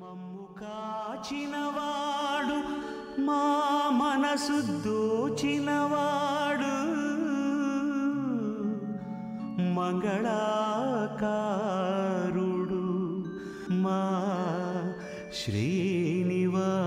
మమ్ము కాచినవాడు మా మనసు దోచినవాడు మంగళాకారుడు మా శ్రీనివాసుడు.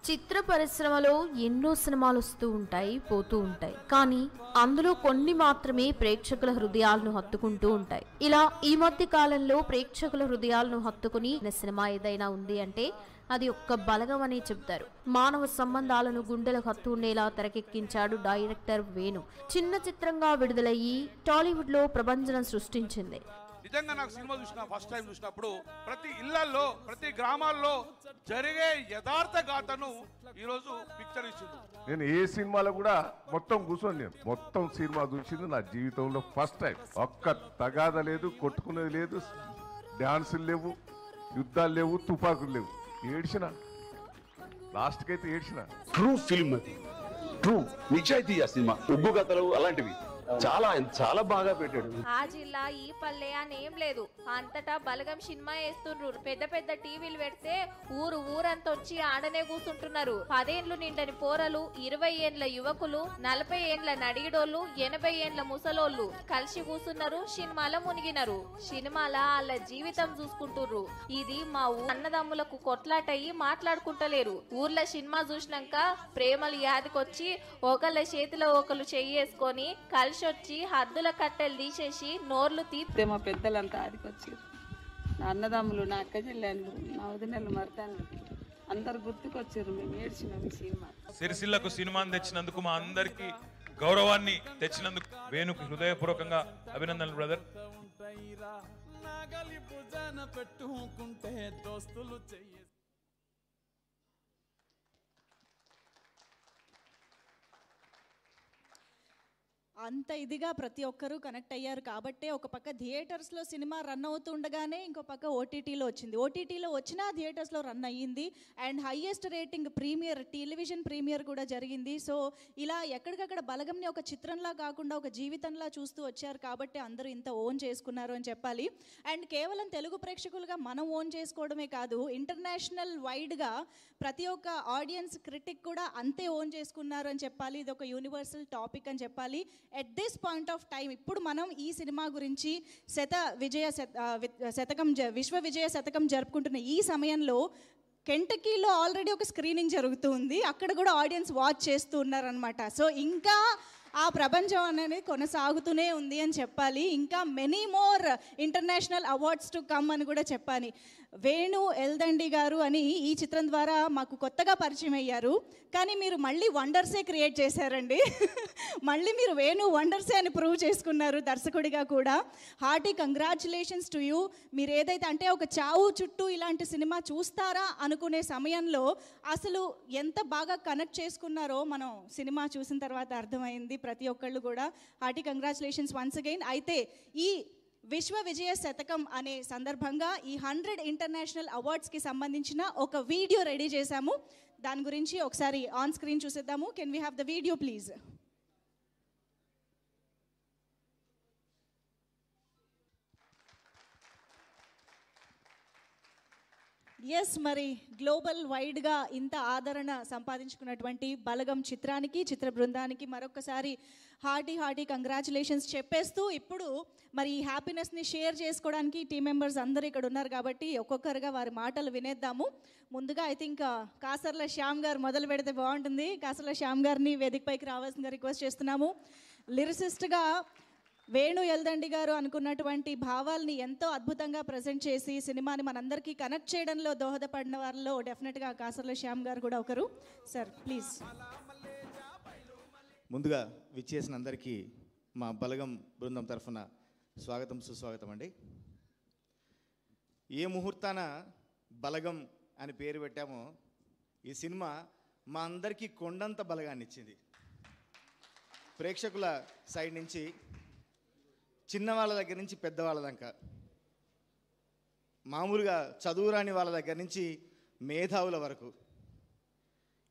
చిత్ర పరిశ్రమలో ఎన్నో సినిమాలు వస్తూ ఉంటాయి, పోతూ ఉంటాయి. కానీ అందులో కొన్ని మాత్రమే ప్రేక్షకుల హృదయాలను హత్తుకుంటూ ఉంటాయి. ఇలా ఈ మధ్య కాలంలో ప్రేక్షకుల హృదయాలను హత్తుకుని సినిమా ఏదైనా ఉంది అంటే అది ఒక్క బలగం అని చెప్తారు. మానవ సంబంధాలను గుండెలకు హత్తుకునేలా తెరకెక్కించాడు డైరెక్టర్ వేణు. చిన్న చిత్రంగా విడుదలయ్యి టాలీవుడ్ లో ప్రభంజనం సృష్టించింది. నిజంగా నాకు సినిమా ఫస్ట్ టైం చూసినప్పుడు ప్రతి ఇళ్లలో ప్రతి గ్రామాల్లో జరిగే యథార్థ గాథను ఈరోజు పిక్చర్ ఇచ్చింది. నేను ఏ సినిమాలో కూడా మొత్తం కూర్చొని నేను మొత్తం సినిమా చూసింది నా జీవితంలో ఫస్ట్ టైం. ఒక్క తగాద లేదు, కొట్టుకునేది లేదు, డాన్సులు లేవు, యుద్ధాలు లేవు, తుపాకులు లేవు. ఏడ్చిన లాస్ట్కి అయితే ఏడ్చిన. ట్రూ ఫిల్మ్ అది, ట్రూ నిజాయితీ. ఆ సినిమా ఉగ్గు కథలు అలాంటివి చాలా చాలా బాగా పెట్టాడు. ఆ జిల్లా ఈ పల్లె అని ఏం లేదు, అంతటా బలగం సినిమా వేస్తుండ్రు. పెద్ద పెద్ద టీవీలు పెడితే ఊరంతా వచ్చి ఆడనే కూర్చుంటున్నారు. 10 ఏండ్లు నిండని పోరలు, 20 ఏండ్ల యువకులు, 40 ఏండ్ల నడిగిడోళ్ళు, 80 ఏండ్ల ముసలోళ్ళు కలిసి కూర్చున్నారు, సినిమాలో మునిగినారు. సినిమాల వాళ్ళ జీవితం చూసుకుంటుర్రు. ఇది మా అన్నదమ్ములకు కొట్లాటయ్యి మాట్లాడుకుంటలేరు. ఊర్లో సినిమా చూసినాక ప్రేమలు యాదికొచ్చి ఒకళ్ళ చేతిలో ఒకళ్ళు చెయ్యేసుకొని కలిసి వచ్చి హద్దుల కట్టెలు తీసేసి నోర్లు తీస్తే మా పెద్దలంతా ఆదికొచ్చారు. నా అన్నదమ్ములు, నా అక్క చెల్లెళ్ళు, నా వదినలు, మర్దాలు అందరు గుర్తుకొచ్చారు. మేము ఏడ్చినాం ఈ సినిమా. సిరిసిల్లకు సినిమాని తెచ్చినందుకు, మా అందరికి గౌరవాన్ని తెచ్చినందుకు వేణుకు హృదయపూర్వకంగా అభినందనలు బ్రదర్. అంత ఇదిగా ప్రతి ఒక్కరూ కనెక్ట్ అయ్యారు కాబట్టే ఒక పక్క థియేటర్స్లో సినిమా రన్ అవుతుండగానే ఇంకో పక్క ఓటీటీలో వచ్చింది. ఓటీటీలో వచ్చినా థియేటర్స్లో రన్ అయ్యింది. And highest rating premiere, television premiere కూడా జరిగింది. సో ఇలా ఎక్కడికక్కడ బలగంని ఒక చిత్రంలా కాకుండా ఒక జీవితంలా చూస్తూ వచ్చారు కాబట్టి అందరూ ఇంత ఓన్ చేసుకున్నారు అని చెప్పాలి. అండ్ కేవలం తెలుగు ప్రేక్షకులుగా మనం ఓన్ చేసుకోవడమే కాదు, ఇంటర్నేషనల్ వైడ్గా ప్రతి ఒక్క ఆడియన్స్, క్రిటిక్ కూడా అంతే ఓన్ చేసుకున్నారు అని చెప్పాలి. ఇది ఒక యూనివర్సల్ టాపిక్ అని చెప్పాలి. At this point of time ఇప్పుడు మనం ఈ సినిమా గురించి విశ్వ విజయ శతకం జరుపుకుంటున్న ఈ సమయంలో కెంటకీలో ఆల్రెడీ ఒక స్క్రీనింగ్ జరుగుతుంది. అక్కడ కూడా ఆడియన్స్ వాచ్ చేస్తూ ఉన్నారనమాట. సో ఇంకా ఆ ప్రపంచం అనేది కొనసాగుతూనే ఉంది అని చెప్పాలి. ఇంకా many more international awards to come అని కూడా చెప్పాలి. వేణు ఎల్దండి గారు అని ఈ చిత్రం ద్వారా మాకు కొత్తగా పరిచయం అయ్యారు. కానీ మీరు మళ్ళీ వండర్సే క్రియేట్ చేశారండి. మళ్ళీ మీరు వేణు వండర్సే అని ప్రూవ్ చేసుకున్నారు దర్శకుడిగా కూడా. Hearty congratulations to you. మీరు ఏదైతే అంటే ఒక చావు చుట్టూ ఇలాంటి సినిమా చూస్తారా అనుకునే సమయంలో అసలు ఎంత బాగా కనెక్ట్ చేసుకున్నారో మనం సినిమా చూసిన తర్వాత అర్థమైంది ప్రతి ఒక్కళ్ళు కూడా. Hearty congratulations once again. అయితే ఈ విశ్వ విజయ శతకం అనే సందర్భంగా ఈ 100 ఇంటర్నేషనల్ అవార్డ్స్కి సంబంధించిన ఒక వీడియో రెడీ చేశాము. దాని గురించి ఒకసారి ఆన్ స్క్రీన్ చూసేద్దాము. Can we have the video please? Yes, మరి గ్లోబల్ వైడ్గా ఇంత ఆదరణ సంపాదించుకున్నటువంటి బలగం చిత్రానికి, చిత్ర బృందానికి మరొకసారి హార్టీ కంగ్రాచులేషన్స్ చెప్పేస్తూ ఇప్పుడు మరి ఈ హ్యాపీనెస్ని షేర్ చేసుకోవడానికి టీం మెంబర్స్ అందరూ ఇక్కడ ఉన్నారు కాబట్టి ఒక్కొక్కరుగా వారి మాటలు వినేద్దాము. ముందుగా ఐ థింక్ కాసర్ల శ్యామ్ గారు మొదలు పెడితే బాగుంటుంది. కాసర్ల శ్యామ్ గారిని వేదికపైకి రావాల్సిందిగా రిక్వెస్ట్ చేస్తున్నాము. లిరిసిస్ట్గా వేణు ఎల్దండి గారు అనుకున్నటువంటి భావాల్ని ఎంతో అద్భుతంగా ప్రజెంట్ చేసి సినిమాని మనందరికీ కనెక్ట్ చేయడంలో దోహదపడిన వారిలో డెఫినెట్గా కాసర్ల శ్యామ్ గారు కూడా ఒకరు. Sir please. ముందుగా విచ్చేసిన అందరికీ మా బలగం బృందం తరఫున స్వాగతం, సుస్వాగతం అండి. ఏ ముహూర్తాన బలగం అని పేరు పెట్టామో ఈ సినిమా మా అందరికీ కొండంత బలగాన్ని ఇచ్చింది. ప్రేక్షకుల సైడ్ నుంచి చిన్నవాళ్ళ దగ్గర నుంచి పెద్దవాళ్ళ దాకా, మామూలుగా చదువురాని వాళ్ళ దగ్గర నుంచి మేధావుల వరకు,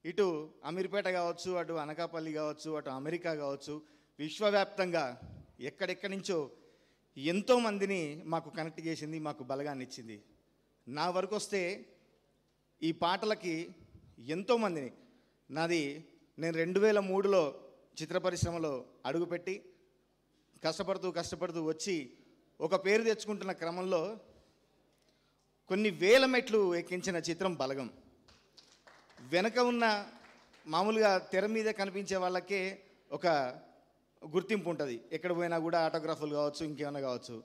ఇటు అమీర్పేట కావచ్చు, అటు అనకాపల్లి కావచ్చు, అటు అమెరికా కావచ్చు, విశ్వవ్యాప్తంగా ఎక్కడెక్కడి నుంచో ఎంతోమందిని మాకు కనెక్ట్ చేసింది, మాకు బలగాన్ని ఇచ్చింది. నా వరకు వస్తే ఈ పాటలకి ఎంతోమందిని, నేను 2003లో చిత్ర పరిశ్రమలో అడుగుపెట్టి కష్టపడుతూ వచ్చి ఒక పేరు తెచ్చుకుంటున్న క్రమంలో కొన్ని వేల మెట్లు ఎక్కించిన చిత్రం బలగం. వెనక ఉన్న మామూలుగా తెర మీద కనిపించే వాళ్ళకే ఒక గుర్తింపు ఉంటుంది, ఎక్కడ పోయినా కూడా ఆటోగ్రాఫ్లు కావచ్చు, ఇంకేమైనా కావచ్చు.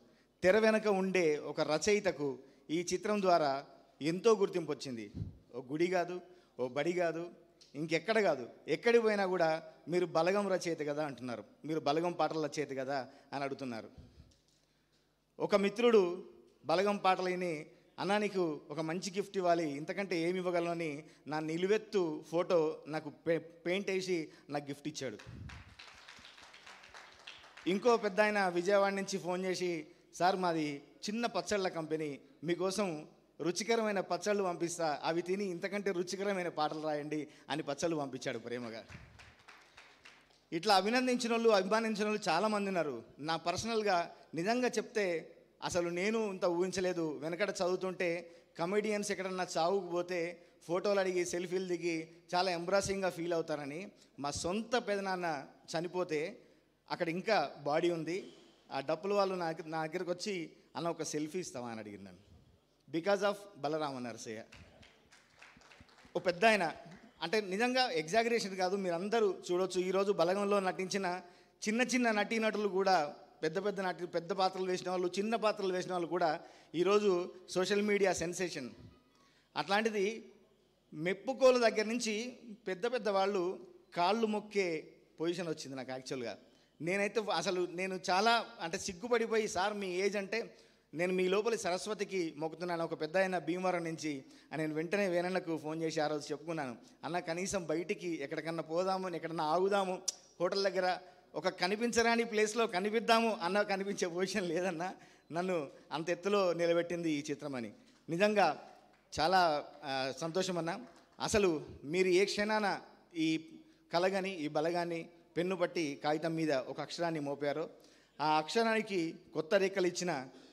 తెర వెనక ఉండే ఒక రచయితకు ఈ చిత్రం ద్వారా ఎంతో గుర్తింపు వచ్చింది. ఓ గుడి కాదు, ఓ బడి కాదు, ఇంకెక్కడ కాదు, ఎక్కడికి పోయినా కూడా మీరు బలగం రచయిత కదా అంటున్నారు, మీరు బలగం పాటల రచయిత కదా అని అడుగుతున్నారు. ఒక మిత్రుడు బలగం పాటలు విని, అన్నా నీకు ఒక మంచి గిఫ్ట్ ఇవ్వాలి, ఇంతకంటే ఏమి ఇవ్వగలను అని నా నిలువెత్తు ఫోటో నాకు పెయింట్ వేసి నాకు గిఫ్ట్ ఇచ్చాడు. ఇంకో పెద్ద ఆయన విజయవాడ నుంచి ఫోన్ చేసి, సార్ మాది చిన్న పచ్చళ్ళ కంపెనీ, మీకోసం రుచికరమైన పచ్చళ్ళు పంపిస్తా, అవి తిని ఇంతకంటే రుచికరమైన పాటలు రాయండి అని పచ్చళ్ళు పంపించాడు ప్రేమగా. ఇట్లా అభినందించిన వాళ్ళు, అభిమానించిన వాళ్ళు చాలామంది ఉన్నారు. నా పర్సనల్గా నిజంగా చెప్తే అసలు నేను ఇంత ఊహించలేదు. వెనకట చదువుతుంటే కమెడియన్స్ ఎక్కడన్నా చావుకు పోతే ఫోటోలు అడిగి సెల్ఫీలు దిగి చాలా ఎంబ్రాసింగ్గా ఫీల్ అవుతారని. మా సొంత పెదనాన్న చనిపోతే అక్కడ ఇంకా బాడీ ఉంది, ఆ డప్పుల వాళ్ళు నా దగ్గరికి వచ్చి అన్న ఒక సెల్ఫీ ఇస్తావా అని అడిగింది నన్ను, బికాజ్ ఆఫ్ బలరామ నరసయ్య. ఓ పెద్ద ఆయన, అంటే నిజంగా ఎగ్జాగరేషన్ కాదు, మీరు అందరూ చూడవచ్చు. ఈరోజు బలగంలో నటించిన చిన్న చిన్న నటీనటులు కూడా, పెద్ద పాత్రలు వేసిన వాళ్ళు, చిన్న పాత్రలు వేసిన వాళ్ళు కూడా ఈరోజు సోషల్ మీడియా సెన్సేషన్. అట్లాంటిది మెప్పుకోల దగ్గర నుంచి పెద్ద వాళ్ళు కాళ్ళు మొక్కే పొజిషన్ వచ్చింది నాకు. యాక్చువల్గా నేనైతే నేను చాలా సిగ్గుపడిపోయి, సార్ మీ ఏజ్ అంటే, నేను మీ లోపలి సరస్వతికి మొక్కుతున్నాను, ఒక పెద్ద ఆయన భీమవరం నుంచి అని నేను వెంటనే వేనన్నకు ఫోన్ చేసి ఆ రోజు చెప్పుకున్నాను, అన్న కనీసం బయటికి ఎక్కడికన్నా పోదాము, ఎక్కడన్నా ఆగుదాము, హోటల్ దగ్గర ఒక కనిపించరాని ప్లేస్లో కనిపిద్దాము అన్న కనిపించే పొజిషన్ లేదన్న, నన్ను అంత ఎత్తులో నిలబెట్టింది ఈ చిత్రం అని. నిజంగా చాలా సంతోషం అన్న. అసలు మీరు ఏ క్షణాన ఈ కలగని, ఈ బలగాన్ని పెన్ను పట్టి కాగితం మీద ఒక అక్షరాన్ని మోపారో, ఆ అక్షరానికి కొత్త రేఖలు ఇచ్చిన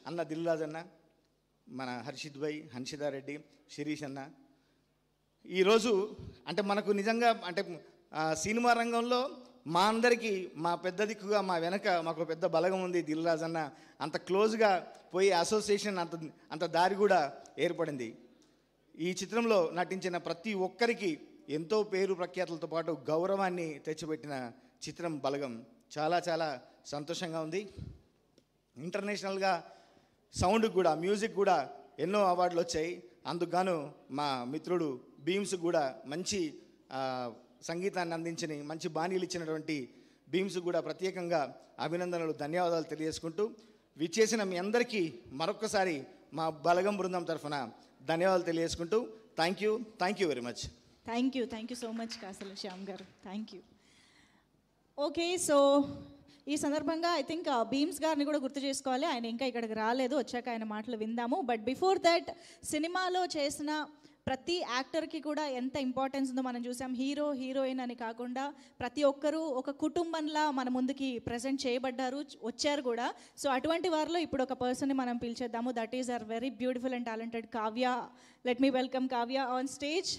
అన్న దిల్రాజ్ అన్న, మన హర్షిత్ భాయ్, హన్షిదారెడ్డి, శిరీష్ అన్న, ఈరోజు మనకు నిజంగా సినిమా రంగంలో మా అందరికీ మా పెద్ద దిక్కుగా మా వెనక మాకు పెద్ద బలగం ఉంది దిల్రాజ్ అన్న. అంత క్లోజ్గా పోయి అసోసియేషన్ అంత దారి కూడా ఏర్పడింది. ఈ చిత్రంలో నటించిన ప్రతి ఒక్కరికి ఎంతో పేరు ప్రఖ్యాతులతో పాటు గౌరవాన్ని తెచ్చిపెట్టిన చిత్రం బలగం. చాలా చాలా సంతోషంగా ఉంది. ఇంటర్నేషనల్గా సౌండ్కి కూడా, మ్యూజిక్ కూడా ఎన్నో అవార్డులు వచ్చాయి. అందుకు గాను మా మిత్రుడు బీమ్స్ కూడా మంచి సంగీతాన్ని అందించిన, మంచి బాణీలు ఇచ్చినటువంటి బీమ్స్ కూడా ప్రత్యేకంగా అభినందనలు, ధన్యవాదాలు తెలియజేసుకుంటూ, విచ్చేసిన మీ అందరికీ మరొక్కసారి మా బలగం బృందం తరఫున ధన్యవాదాలు తెలియజేసుకుంటూ thank you very much. Thank you so much Kasala Shyam garu, thank you. Okay, so ఈ సందర్భంగా ఐ థింక్ బీమ్స్ గారిని కూడా గుర్తు చేసుకోవాలి. ఆయన ఇంకా ఇక్కడికి రాలేదు, వచ్చాక ఆయన మాటలు విందాము. బట్ బిఫోర్ దట్, సినిమాలో చేసిన ప్రతి యాక్టర్కి కూడా ఎంత ఇంపార్టెన్స్ ఉందో మనం చూసాం. హీరో, హీరోయిన్ అని కాకుండా ప్రతి ఒక్కరూ ఒక కుటుంబంలా మన ముందుకి ప్రజెంట్ చేయబడ్డారు, వచ్చారు కూడా. సో అటువంటి వారిలో ఇప్పుడు ఒక పర్సన్ని మనం పిలిచేద్దాము. That is our very beautiful and talented Kavya. Let me welcome Kavya on stage.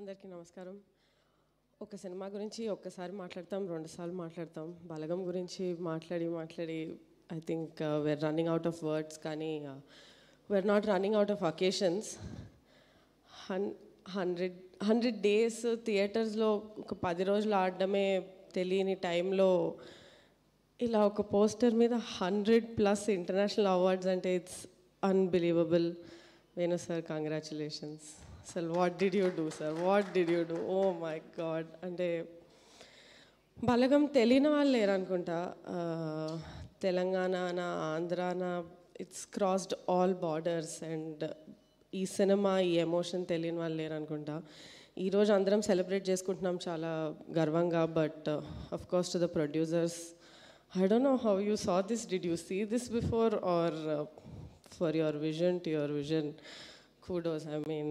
అందరికీ నమస్కారం. ఒక సినిమా గురించి ఒక్కసారి మాట్లాడతాం, రెండుసార్లు మాట్లాడతాం. బలగం గురించి మాట్లాడి I think we're running out of words, కానీ we're not running out of occasions. 100 days థియేటర్స్లో ఒక 10 రోజులు ఆడడమే తెలియని టైంలో ఇలా ఒక పోస్టర్ మీద 100+ ఇంటర్నేషనల్ అవార్డ్స్ అంటే it's unbelievable. Venu sir, congratulations. అసలు what did you do sir, what did you do? Oh my god. అంటే బలగం తెలియని వాళ్ళు లేరు అనుకుంటా. తెలంగాణ, ఆంధ్రాన, it's crossed all borders. And ఈ సినిమా, ఈ ఎమోషన్ తెలియని వాళ్ళు లేరు అనుకుంటా. ఈరోజు అందరం సెలబ్రేట్ చేసుకుంటున్నాం చాలా గర్వంగా. But of course to the producers, I don't know how you saw this. Did you see this before, or for your vision, to your vision, kudos. I mean,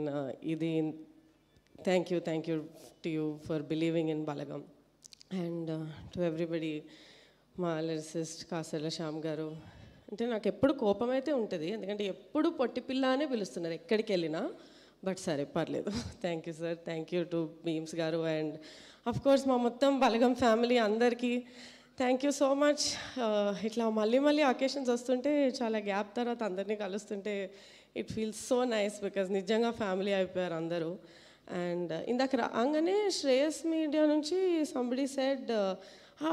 thank you to you for believing in Balagam. And to everybody, మా lyricist Kasarla Shyam గారు, అంటే నాకు ఎప్పుడు కోపం అయితే ఉంటుంది, ఎందుకంటే ఎప్పుడు పొట్టి పిల్ల అనే పిలుస్తున్నారు ఎక్కడికి వెళ్ళినా. బట్ సరే పర్లేదు. Thank you sir, thank you to Bheems garu, and of course మా మొత్తం బలగం ఫ్యామిలీ అందరికీ థ్యాంక్ యూ సో మచ్. ఇట్లా మళ్ళీ అకేషన్స్ వస్తుంటే, చాలా గ్యాప్ తర్వాత అందరినీ కలుస్తుంటే it feels so nice, because నిజంగా ఫ్యామిలీ అయిపోయారు అందరూ. అండ్ ఇందాక రాగానే శ్రేయస్ మీడియా నుంచి somebody said,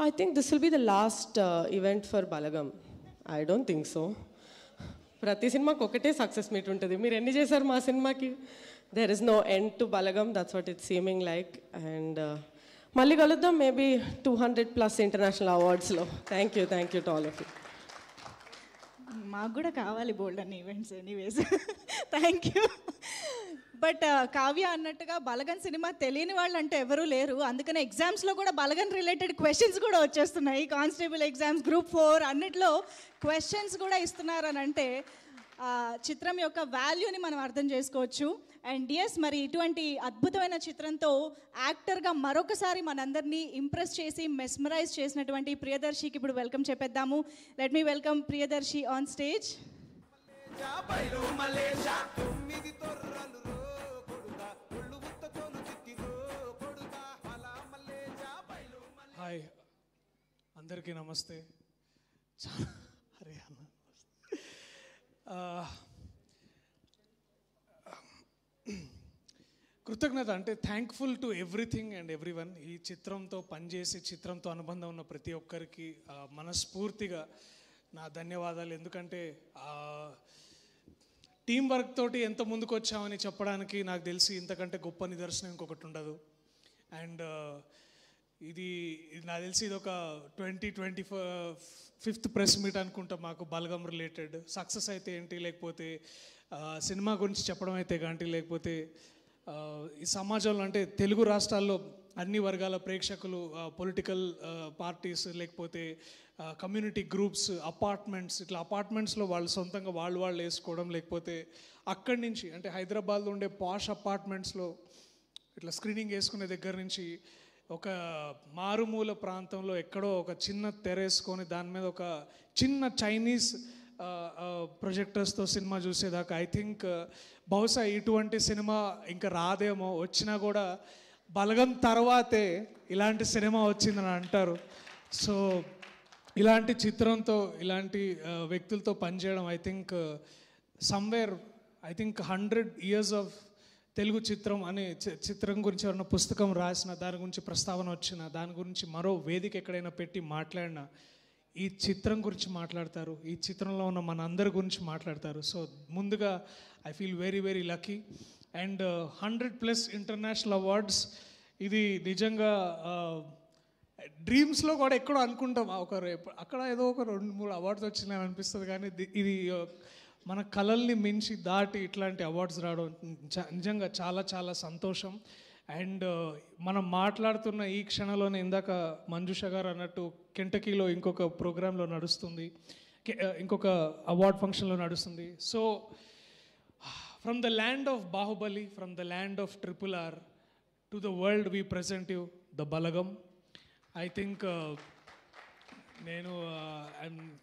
I think this will be the last event for Balagam. I don't think so. ప్రతి సినిమాకి ఒకటే సక్సెస్ మీట్ ఉంటుంది. మీరు ఎన్ని చేశారు మా సినిమాకి? There is no end to Balagam. That's what it's seeming like. And మళ్ళీ కలుద్దాం మేబీ 200+ ఇంటర్నేషనల్ అవార్డ్స్లో. Thank you to all of you. మాకు కూడా కావాలి బోల్డ్ అన్ని events. Anyways thank you. But Kavya అన్నట్టుగా బలగన్ సినిమా తెలియని వాళ్ళు అంటే ఎవరూ లేరు. అందుకనే ఎగ్జామ్స్లో కూడా బలగన్ రిలేటెడ్ క్వశ్చన్స్ కూడా వచ్చేస్తున్నాయి. కానిస్టేబుల్ ఎగ్జామ్స్, గ్రూప్ 4 అన్నిట్లో క్వశ్చన్స్ కూడా ఇస్తున్నారని అంటే చిత్రం యొక్క వాల్యూని మనం అర్థం చేసుకోవచ్చు. అండ్ ఎస్, మరి ఇటువంటి అద్భుతమైన చిత్రంతో యాక్టర్గా మరొకసారి మనందరినీ ఇంప్రెస్ చేసి మెస్మరైజ్ చేసినటువంటి ప్రియదర్శికి ఇప్పుడు వెల్కమ్ చెప్పేద్దాము. Let me welcome Priyadarshi on stage. Hi, అందరికీ నమస్తే. అరే అన్న, కృతజ్ఞత అంటే thankful to everything and everyone. ఈ చిత్రంతో పనిచేసి చిత్రంతో అనుబంధం ఉన్న ప్రతి ఒక్కరికి మనస్ఫూర్తిగా నా ధన్యవాదాలు. ఎందుకంటే టీం వర్క్ తోటి ఎంత ముందుకు వచ్చామని చెప్పడానికి నాకు తెలిసి ఇంతకంటే గొప్ప నిదర్శనం ఇంకొకటి ఉండదు. అండ్ ఇది నాకు తెలిసి ఇది ఒక 2025th ప్రెస్ మీట్ అనుకుంటా మాకు బలగం రిలేటెడ్. సక్సెస్ అయితే ఏంటి, లేకపోతే సినిమా గురించి చెప్పడం అయితే కానీ, లేకపోతే ఈ సమాజంలో అంటే తెలుగు రాష్ట్రాల్లో అన్ని వర్గాల ప్రేక్షకులు, పొలిటికల్ పార్టీస్, లేకపోతే కమ్యూనిటీ గ్రూప్స్, అపార్ట్మెంట్స్, ఇట్లా అపార్ట్మెంట్స్లో వాళ్ళు సొంతంగా వాళ్ళు వేసుకోవడం, లేకపోతే అక్కడి నుంచి అంటే హైదరాబాద్లో ఉండే పాష్ అపార్ట్మెంట్స్లో ఇట్లా స్క్రీనింగ్ వేసుకునే దగ్గర నుంచి ఒక మారుమూల ప్రాంతంలో ఎక్కడో ఒక చిన్న తెరేసుకొని దాని మీద ఒక చిన్న చైనీస్ ప్రొజెక్టర్స్తో సినిమా చూసేదాకా ఐ థింక్ బహుశా ఇటువంటి సినిమా ఇంకా రాదేమో. వచ్చినా కూడా బలగం తర్వాతే ఇలాంటి సినిమా వచ్చిందని అంటారు. సో ఇలాంటి చిత్రంతో, ఇలాంటి వ్యక్తులతో పనిచేయడం I think somewhere 100 years of Telugu చిత్రం అనే చిత్రం గురించి ఎవరైనా పుస్తకం రాసిన, దాని గురించి ప్రస్తావన వచ్చిన, దాని గురించి మరో వేదిక ఎక్కడైనా పెట్టి మాట్లాడినా ఈ చిత్రం గురించి మాట్లాడతారు, ఈ చిత్రంలో ఉన్న మన అందరి గురించి మాట్లాడతారు. సో ముందుగా I feel very very lucky. And 100+ international awards, ఇది నిజంగా డ్రీమ్స్లో కూడా ఎక్కడో అనుకుంటాం అక్కడ ఏదో ఒక 2-3 అవార్డ్స్ వచ్చినాయని అనిపిస్తుంది. కానీ ఇది మన కళల్ని మించి దాటి ఇట్లాంటి అవార్డ్స్ రావడం నిజంగా చాలా చాలా సంతోషం. అండ్ మనం మాట్లాడుతున్న ఈ క్షణంలోనే ఇందాక మంజుష గారు అన్నట్టు కెంటకీలో ఇంకొక ప్రోగ్రాంలో నడుస్తుంది, ఇంకొక అవార్డ్ ఫంక్షన్లో నడుస్తుంది. So from the land of Baahubali, from the land of RRR to the world we present you the Balagam. I think నేను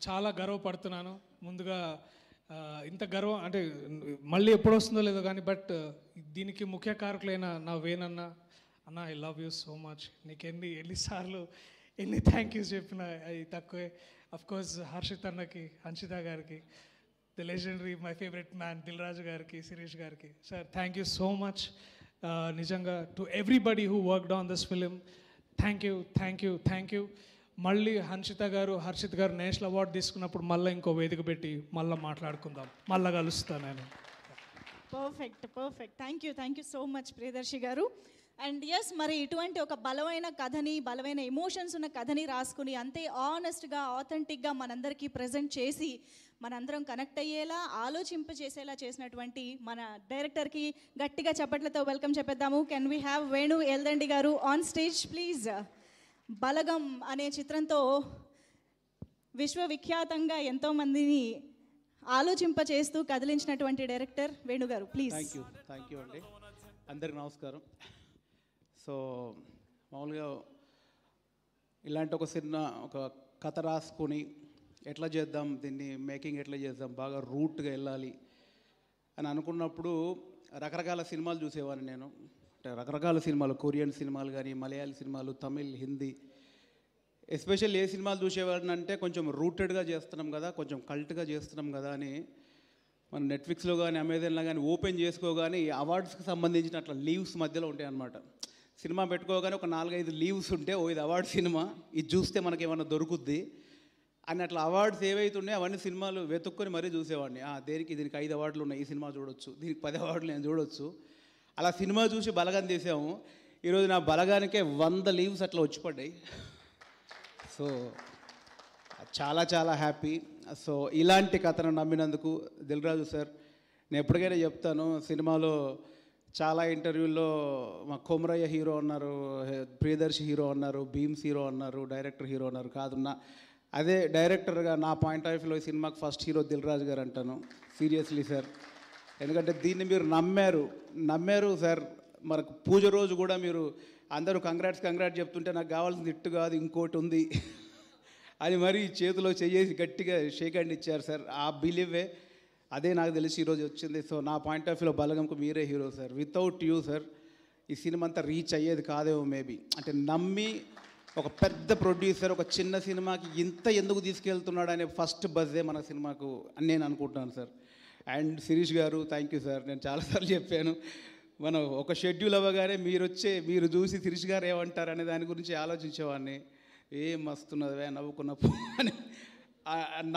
చాలా గర్వపడుతున్నాను. ముందుగా ఇంత గర్వం అంటే మళ్ళీ ఎప్పుడు వస్తుందో లేదో కానీ, బట్ దీనికి ముఖ్య కారకులైన నా వేణన్న అన్న, I love you so much. నీకు ఎన్నిసార్లు ఎన్ని థ్యాంక్ యూస్ చెప్పినా అవి తక్కువే. అఫ్కోర్స్ హర్షిత్ అన్నకి, హన్షిత గారికి, the legendary my favourite man Dil Raju గారికి, శిరీష్ గారికి, sir thank you so much. నిజంగా to everybody who worked on this film, thank you. మళ్ళీ హన్షిత గారు, హర్షిత్ గారు నేషనల్ అవార్డు తీసుకున్నప్పుడు మళ్ళీ ఇంకో వేదిక పెట్టి మళ్ళీ మాట్లాడుకుందాం, మళ్ళీ కలుస్తాను నేను. Perfect. Thank you so much Priyadarshi garu. And yes, మరి ఇటువంటి ఒక బలమైన కథని, బలమైన ఎమోషన్స్ ఉన్న కథని రాసుకుని అంతే ఆనెస్ట్గా, ఆథెంటిక్గా మనందరికీ ప్రజెంట్ చేసి మనందరం కనెక్ట్ అయ్యేలా, ఆలోచింపజేసేలా చేసినటువంటి మన డైరెక్టర్కి గట్టిగా చప్పట్లతో వెల్కమ్ చెప్పేద్దాము. Can we have Venu Yeldandi garu on stage please. బలగం అనే చిత్రంతో విశ్వవిఖ్యాతంగా ఎంతోమందిని ఆలోచింపచేస్తూ కదిలించినటువంటి డైరెక్టర్ వేణు గారు ప్లీజ్. థ్యాంక్ యూ అండి. అందరికి నమస్కారం. సో మామూలుగా ఇలాంటి ఒక సినిమా, ఒక కథ రాసుకొని ఎట్లా చేద్దాం, దీన్ని మేకింగ్ ఎట్లా చేద్దాం, బాగా రూట్గా వెళ్ళాలి అని అనుకున్నప్పుడు రకరకాల సినిమాలు చూసేవాడిని నేను. అంటే రకరకాల సినిమాలు, కొరియన్ సినిమాలు కానీ, మలయాళీ సినిమాలు, తమిళ్, హిందీ. ఎస్పెషల్లీ ఏ సినిమాలు చూసేవాడిని అంటే కొంచెం రూటెడ్గా చేస్తున్నాం కదా, కొంచెం కల్ట్గా చేస్తున్నాం కదా అని మన నెట్ఫ్లిక్స్లో కానీ, అమెజాన్లో కానీ ఓపెన్ చేసుకోగానే అవార్డ్స్కి సంబంధించిన అట్లా లీవ్స్ మధ్యలో ఉంటాయి అన్నమాట. సినిమా పెట్టుకోగానే ఒక 4-5 లీవ్స్ ఉంటే, ఓ ఇది అవార్డు సినిమా, ఇది చూస్తే మనకి ఏమన్నా దొరుకుద్ది అని అట్లా అవార్డ్స్ ఏవైతే ఉన్నాయో అవన్నీ సినిమాలు వెతుక్కొని మరీ చూసేవాడిని. దీనికి 5 అవార్డులు ఉన్నాయి, ఈ సినిమా చూడొచ్చు, దీనికి 10 అవార్డులు నేను చూడొచ్చు. అలా సినిమా చూసి బలగం తీసాము. ఈరోజు నా బలగానికే 100 లీవ్స్ అట్లా వచ్చి పడ్డాయి. సో చాలా చాలా హ్యాపీ. సో ఇలాంటి కథను నమ్మినందుకు దిల్ రాజు సార్, నేను ఎప్పటికైనా చెప్తాను, సినిమాలో చాలా ఇంటర్వ్యూల్లో మా కొమరయ్య హీరో అన్నారు, ప్రియదర్శి హీరో అన్నారు, భీమ్స్ హీరో అన్నారు, డైరెక్టర్ హీరో అన్నారు. కాదు, అదే డైరెక్టర్గా నా పాయింట్ ఆఫ్ వ్యూలో ఈ సినిమాకి ఫస్ట్ హీరో దిల్ రాజు గారు అంటాను. సీరియస్లీ సార్, ఎందుకంటే దీన్ని మీరు నమ్మారు సార్. మనకు పూజ రోజు కూడా మీరు అందరూ కంగ్రాట్స్ చెప్తుంటే నాకు కావాల్సింది ఇట్టు కాదు, ఇంకోటి ఉంది అని మరి చేతిలో చేసి గట్టిగా షేక్ హ్యాండ్ ఇచ్చారు సార్. ఆ బిలీవే, అదే నాకు తెలిసి ఈరోజు వచ్చింది. సో నా పాయింట్ ఆఫ్ వ్యూలో బలగంకు మీరే hero sir. Without you sir ఈ సినిమా అంతా రీచ్ అయ్యేది కాదేమో మేబీ. అంటే నమ్మి ఒక పెద్ద ప్రొడ్యూసర్ ఒక చిన్న సినిమాకి ఇంత ఎందుకు తీసుకెళ్తున్నాడు అనే ఫస్ట్ బజ్జే మన సినిమాకు అని నేను అనుకుంటున్నాను సార్. అండ్ శిరీష్ గారు థ్యాంక్ యూ సార్. నేను చాలాసార్లు చెప్పాను, మనం ఒక షెడ్యూల్ అవ్వగానే మీరు చూసి శిరీష్ గారు ఏమంటారు అనే దాని గురించి ఆలోచించేవాడిని. ఏం వస్తున్నదివే నవ్వుకున్నప్పుడు అని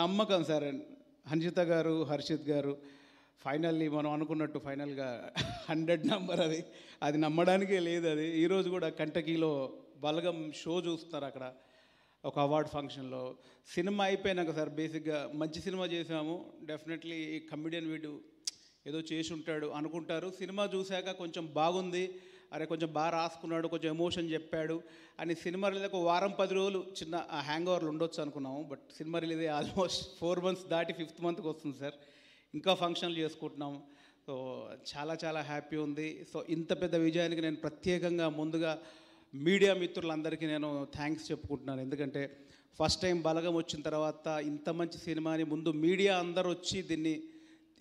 నమ్మకం సార్. హన్షిత గారు, హర్షిత్ గారు ఫైనల్లీ మనం అనుకున్నట్టు ఫైనల్గా 100 నెంబర్ అది నమ్మడానికే లేదు. అది ఈరోజు కూడా కంటకీలో బలగం షో చూస్తున్నారు అక్కడ ఒక అవార్డ్ ఫంక్షన్లో. సినిమా అయిపోయినాక సార్ బేసిక్గా మంచి సినిమా చేసాము, డెఫినెట్లీ కమెడియన్ వీడు ఏదో చేసి ఉంటాడు అనుకుంటారు. సినిమా చూశాక కొంచెం బాగుంది, అరే కొంచెం బాగా రాసుకున్నాడు, కొంచెం ఎమోషన్ చెప్పాడు అని సినిమా రిలీజ్ ఒక వారం 10 రోజులు చిన్న హ్యాంగ్ ఓవర్లు ఉండొచ్చు అనుకున్నాము. But cinema release almost 4 months దాటి 5th monthకి వస్తుంది సార్. ఇంకా ఫంక్షన్లు చేసుకుంటున్నాము. సో చాలా చాలా హ్యాపీ ఉంది. సో ఇంత పెద్ద విజయానికి నేను ప్రత్యేకంగా ముందుగా మీడియా మిత్రులందరికీ నేను థ్యాంక్స్ చెప్పుకుంటున్నాను. ఎందుకంటే ఫస్ట్ టైం బలగం వచ్చిన తర్వాత ఇంత మంచి సినిమాని ముందు మీడియా అందరూ వచ్చి దీన్ని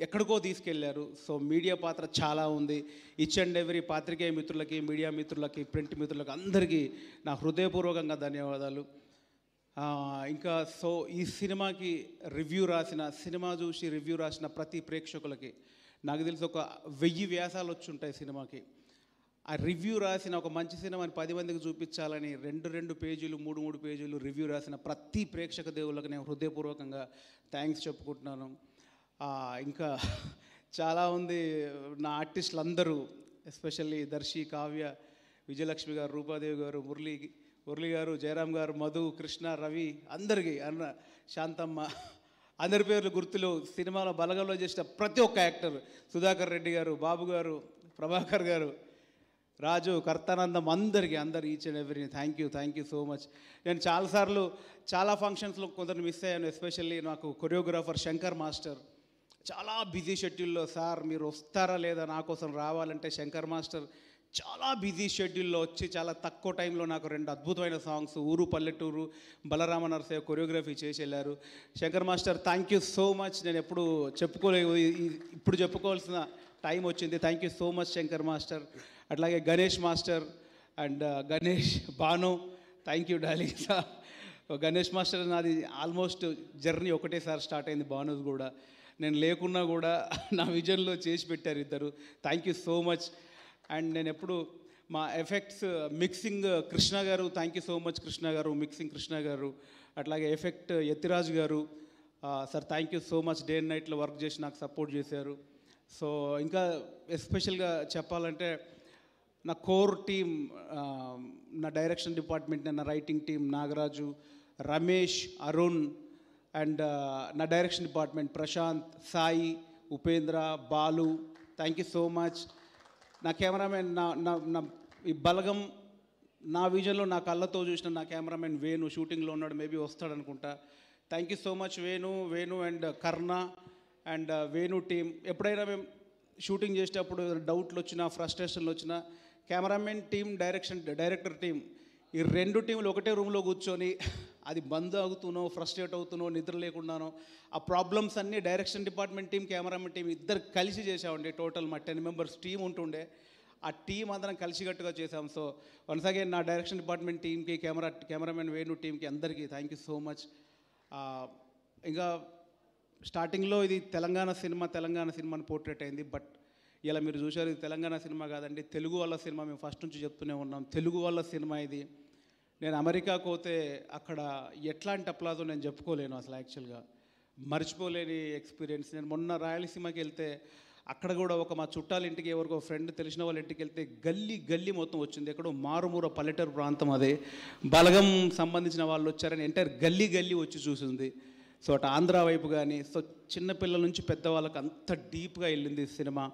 ఎక్కడికో తీసుకెళ్లారు. సో మీడియా పాత్ర చాలా ఉంది. ఈచ్ అండ్ ఎవ్రీ పాత్రికేయ మిత్రులకి, మీడియా మిత్రులకి, ప్రింట్ మిత్రులకి అందరికీ నా హృదయపూర్వకంగా ధన్యవాదాలు. ఇంకా సో ఈ సినిమాకి సినిమా చూసి రివ్యూ రాసిన ప్రతి ప్రేక్షకులకి నాకు తెలిసి ఒక 1000 వ్యాసాలు వచ్చి ఉంటాయి సినిమాకి. ఆ రివ్యూ రాసిన ఒక మంచి సినిమాని 10 మందికి చూపించాలని 2 పేజీలు 3 పేజీలు రివ్యూ రాసిన ప్రతి ప్రేక్షక దేవుళ్ళకి నేను హృదయపూర్వకంగా థ్యాంక్స్ చెప్పుకుంటున్నాను. ఇంకా చాలా ఉంది నా ఆర్టిస్టులు అందరూ, ఎస్పెషల్లీ దర్శి, కావ్య, విజయలక్ష్మి గారు, రూపాదేవి గారు, మురళి గారు, జయరామ్ గారు, మధు, కృష్ణ, రవి, అందరికీ, అన్న, శాంతమ్మ, అందరి పేర్లు గుర్తులు. సినిమాలో బలగంలో చేసిన ప్రతి ఒక్క యాక్టర్, సుధాకర్ రెడ్డి గారు, బాబు గారు, ప్రభాకర్ గారు, రాజు, కర్తానందం, అందరు each and every thank you so much. నేను చాలాసార్లు చాలా ఫంక్షన్స్లో కొందరు మిస్ అయ్యాను. ఎస్పెషల్లీ నాకు కొరియోగ్రాఫర్ శంకర్ మాస్టర్ చాలా బిజీ షెడ్యూల్లో, సార్ మీరు వస్తారా లేదా నా కోసం రావాలంటే, శంకర్ మాస్టర్ చాలా బిజీ షెడ్యూల్లో వచ్చి చాలా తక్కువ టైంలో నాకు 2 అద్భుతమైన సాంగ్స్ ఊరు పల్లెటూరు, బలరామ నరసయ్య కొరియోగ్రఫీ చేసి వెళ్ళారు. Shankar master thank you so much. నేను ఎప్పుడు చెప్పుకోలేదు, ఇప్పుడు చెప్పుకోవాల్సిన టైం వచ్చింది. Thank you so much Shankar master. అట్లాగే Ganesh master and Ganesh, Bhanu, thank you darling sir. Ganesh master నాది ఆల్మోస్ట్ జర్నీ ఒకటేసారి స్టార్ట్ అయింది, భాను కూడా. నేను లేకున్నా కూడా నా విజన్లో చేసి పెట్టారు ఇద్దరు. Thank you so much. And నేను ఎప్పుడు మా effects mixing Krishna garu, thank you so much Krishna garu, mixing Krishna garu. అట్లాగే effect Yathiraj garu, sir thank you so much. Day and నైట్లో వర్క్ చేసి నాకు సపోర్ట్ చేశారు. సో ఇంకా ఎస్పెషల్గా చెప్పాలంటే నా కోర్ టీమ్, నా డైరెక్షన్ డిపార్ట్మెంట్, నా writing team Nagaraju, Ramesh, Arun, and నా direction department Prashanth, Sai, Upendra, Balu, thank you so much. నా కెమెరామెన్ నా ఈ బలగం నా విజన్లో నా కళ్ళతో చూసిన నా కెమెరామెన్ వేణు షూటింగ్లో ఉన్నాడు, మేబీ వస్తాడు అనుకుంటా. Thank you so much Venu and Karna and Venu team. ఎప్పుడైనా మేము షూటింగ్ చేసేటప్పుడు డౌట్లు వచ్చినా, ఫ్రస్ట్రేషన్లు వచ్చినా, కెమెరామెన్ టీం, డైరెక్టర్ టీం, ఈ రెండు టీంలు ఒకటే రూమ్లో కూర్చొని అది బంద్ అవుతూనో, ఫ్రస్ట్రేట్ అవుతూనో, నిద్ర లేకుండానో ఆ ప్రాబ్లమ్స్ అన్నీ direction department team, cameraman team ఇద్దరు కలిసి చేసామండి. టోటల్ మా 10 మెంబర్స్ టీం ఉంటుండే, ఆ టీం అందరం కలిసికట్టుగా చేసాం. సో వన్స్ అగైన్ నా డైరెక్షన్ డిపార్ట్మెంట్ టీంకి, కెమెరామెన్ వేణు టీంకి అందరికీ థ్యాంక్ యూ సో మచ్. ఇంకా స్టార్టింగ్లో ఇది తెలంగాణ సినిమాని పోర్ట్రేట్ అయింది. బట్ ఇలా మీరు చూశారు, ఇది తెలంగాణ సినిమా కాదండి, తెలుగు వాళ్ళ సినిమా. మేము ఫస్ట్ నుంచి చెప్తూనే ఉన్నాం, తెలుగు వాళ్ళ సినిమా ఇది. నేను అమెరికాకు పోతే అక్కడ ఎట్లాంటి అప్లాజో నేను చెప్పుకోలేను అసలు. యాక్చువల్గా మర్చిపోలేని ఎక్స్పీరియన్స్. నేను మొన్న రాయలసీమకి వెళ్తే అక్కడ కూడా మా చుట్టాల ఇంటికి, ఎవరికో ఫ్రెండ్ తెలిసిన వాళ్ళ ఇంటికి వెళ్తే గల్లీ మొత్తం వచ్చింది. ఎక్కడో మారుమూర పల్లెటూరు ప్రాంతం, అదే బలగం సంబంధించిన వాళ్ళు వచ్చారని ఎంటైర్ గల్లీ వచ్చి చూసింది. సో అటు ఆంధ్ర వైపు కానీ, సో చిన్నపిల్లల నుంచి పెద్దవాళ్ళకి అంత డీప్గా వెళ్ళింది ఈ సినిమా.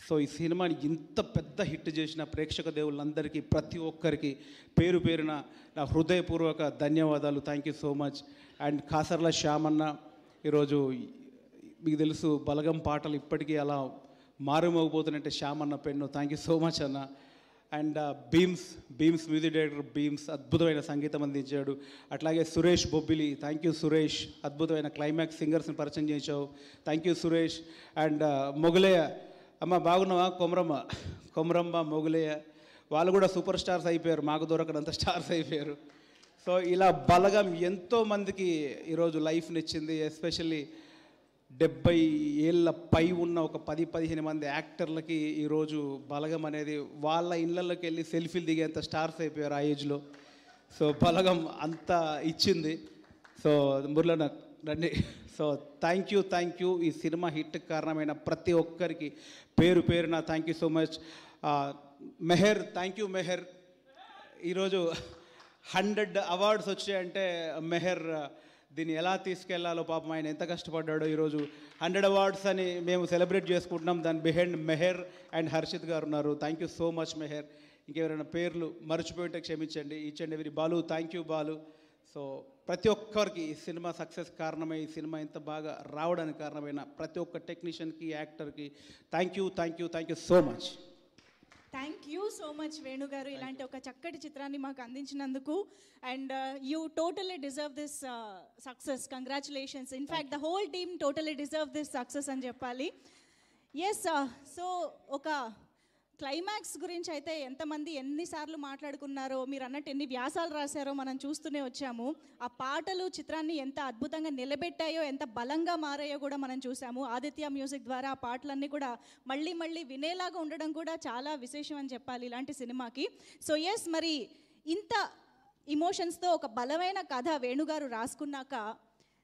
సో ఈ సినిమాని ఇంత పెద్ద హిట్ చేసిన ప్రేక్షక దేవుళ్ళందరికీ, ప్రతి ఒక్కరికి పేరు పేరున నా హృదయపూర్వక ధన్యవాదాలు. Thank you so much. And Kasarla శ్యామన్న, ఈరోజు మీకు తెలుసు బలగం పాటలు ఇప్పటికీ అలా మారుమోగిపోతున్నట్టే శ్యామన్న pen. Thank you so much అన్న. And Bheems music director Bheems అద్భుతమైన సంగీతం అందించాడు. అట్లాగే సురేష్ బొబ్బిలి, థ్యాంక్ యూ సురేష్, అద్భుతమైన క్లైమాక్స్ సింగర్స్ని పరిచయం చేశావు, thank you Suresh. And Mogalayya, అమ్మ బాగున్నావా? కొమరమ్మ, మొగలయ్య, వాళ్ళు కూడా సూపర్ స్టార్స్ అయిపోయారు, మాకు దొరకనంత స్టార్స్ అయిపోయారు. సో ఇలా బలగం ఎంతోమందికి ఈరోజు లైఫ్ని ఇచ్చింది. ఎస్పెషల్లీ 70 ఏళ్ళ పై ఉన్న ఒక 10-15 మంది యాక్టర్లకి ఈరోజు బలగం అనేది వాళ్ళ ఇళ్ళల్లోకి వెళ్ళి సెల్ఫీలు దిగేంత స్టార్స్ అయిపోయారు ఆ ఏజ్లో. సో బలగం అంతా ఇచ్చింది. సో మురళన రండి. So thank you. ఈ సినిమా హిట్కి కారణమైన ప్రతి ఒక్కరికి పేరు పేరున thank you so much. Mehar, thank you Mehar. ఈరోజు 100 అవార్డ్స్ వచ్చాయంటే మెహర్ దీన్ని ఎలా తీసుకెళ్లాలో పాపం ఆయన ఎంత కష్టపడ్డాడో. ఈరోజు 100 అవార్డ్స్ అని మేము సెలబ్రేట్ చేసుకుంటున్నాం. దాని బిహైండ్ మెహర్ అండ్ హర్షిత్ గారు ఉన్నారు. Thank you so much Mehar. ఇంకెవరైనా పేర్లు మర్చిపోయింటే క్షమించండి. Each and every. Balu, thank you Balu. So ప్రతి ఒక్కరికి ఈ సినిమా సక్సెస్ కారణమై, ఈ సినిమా ఇంత బాగా రావడానికి కారణమైన ప్రతి ఒక్క టెక్నీషియన్కి, యాక్టర్కి thank you so much. Thank you so much Venu garu, ఇలాంటి ఒక చక్కటి చిత్రాన్ని మాకు అందించినందుకు. And you totally deserve this success. Congratulations. In fact the whole team totally deserve this success అని చెప్పాలి. ఎస్. సో ఒక క్లైమాక్స్ గురించి అయితే ఎంతమంది ఎన్నిసార్లు మాట్లాడుకున్నారో, మీరు అన్నట్టు ఎన్ని వ్యాసాలు రాశారో మనం చూస్తూనే వచ్చాము. ఆ పాటలు చిత్రాన్ని ఎంత అద్భుతంగా నిలబెట్టాయో, ఎంత బలంగా మారాయో కూడా మనం చూసాము. ఆదిత్య మ్యూజిక్ ద్వారా ఆ పాటలన్నీ కూడా మళ్ళీ వినేలాగా ఉండడం కూడా చాలా విశేషం అని చెప్పాలి ఇలాంటి సినిమాకి. సో ఎస్, మరి ఇంత ఇమోషన్స్తో ఒక బలమైన కథ వేణుగారు రాసుకున్నాక